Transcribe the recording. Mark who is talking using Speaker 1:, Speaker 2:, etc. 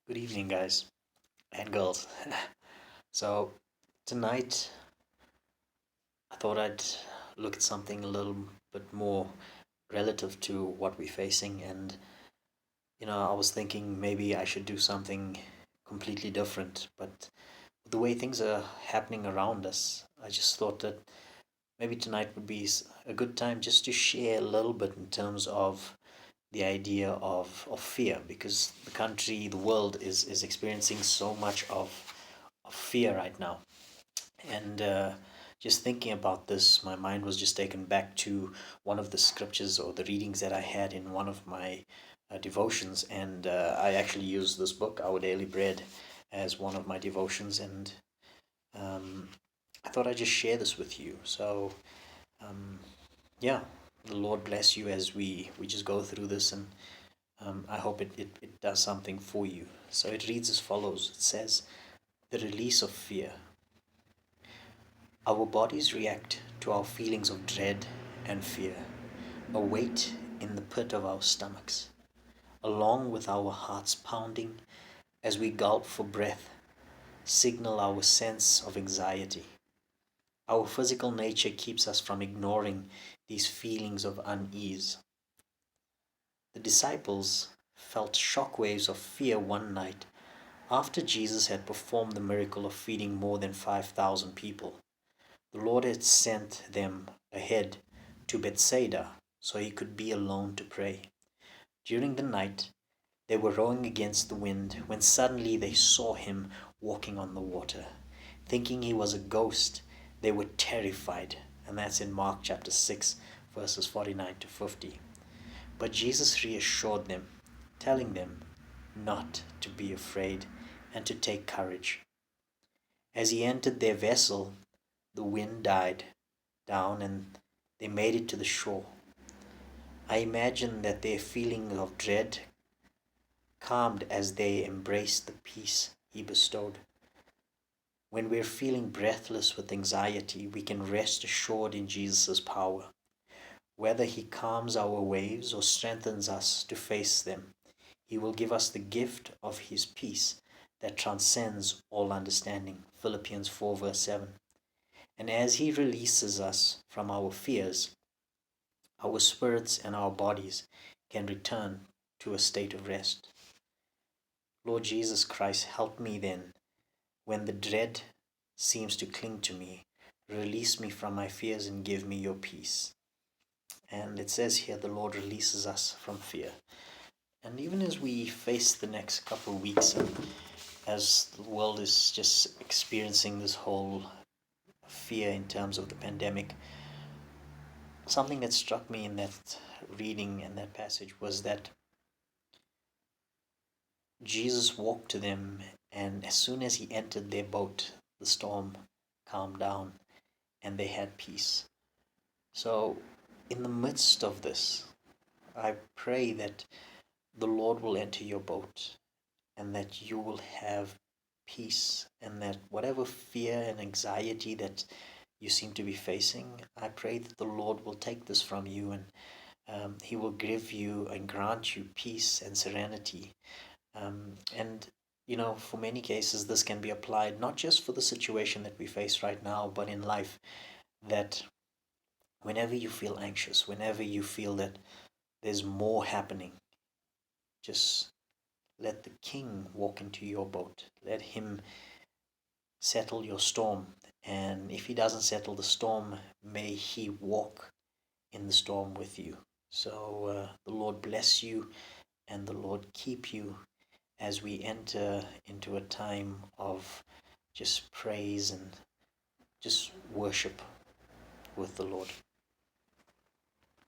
Speaker 1: Good evening, guys and girls. So, tonight I thought I'd look at something a little bit more relative to what we're facing. And, I was thinking maybe I should do something completely different. But the way things are happening around us, I just thought that maybe tonight would be a good time just to share a little bit in terms of the idea of fear, because the country, the world is experiencing so much of fear right now. And just thinking about this, my mind was just taken back to one of the scriptures or the readings that I had in one of my devotions. And I actually used this book, Our Daily Bread, as one of my devotions. And um, I thought I'd just share this with you. So, um, yeah, the Lord bless you as we just go through this. And I hope it does something for you. So it reads as follows. It says, "The release of fear. Our bodies react to our feelings of dread and fear, a weight in the pit of our stomachs, along with our hearts pounding as we gulp for breath, signal our sense of anxiety. Our physical nature keeps us from ignoring these feelings of unease. The disciples felt shock waves of fear one night after Jesus had performed the miracle of feeding more than 5,000 people. The Lord had sent them ahead to Bethsaida so he could be alone to pray. During the night, they were rowing against the wind when suddenly they saw him walking on the water. Thinking he was a ghost, they were terrified. And that's in Mark chapter 6, verses 49 to 50. But Jesus reassured them, telling them not to be afraid and to take courage. As he entered their vessel, the wind died down and they made it to the shore. I imagine that their feeling of dread calmed as they embraced the peace he bestowed. When we're feeling breathless with anxiety, we can rest assured in Jesus' power. Whether he calms our waves or strengthens us to face them, he will give us the gift of his peace that transcends all understanding. Philippians 4 verse 7. And as he releases us from our fears, our spirits and our bodies can return to a state of rest. Lord Jesus Christ, help me then when the dread seems to cling to me. Release me from my fears and give me your peace. And it says here the Lord releases us from fear. And even as we face the next couple of weeks, and as the world is just experiencing this whole fear in terms of the pandemic, something that struck me in that reading and that passage was that Jesus walked to them, and as soon as he entered their boat, the storm calmed down and they had peace. So, in the midst of this, I pray that the Lord will enter your boat and that you will have peace, and that whatever fear and anxiety that you seem to be facing, I pray that the Lord will take this from you, and he will give you and grant you peace and serenity. And for many cases, this can be applied not just for the situation that we face right now, but in life. That whenever you feel anxious, whenever you feel that there's more happening, just let the King walk into your boat. Let him settle your storm. And if he doesn't settle the storm, may he walk in the storm with you. So the Lord bless you and the Lord keep you as we enter into a time of just praise and just worship with the Lord.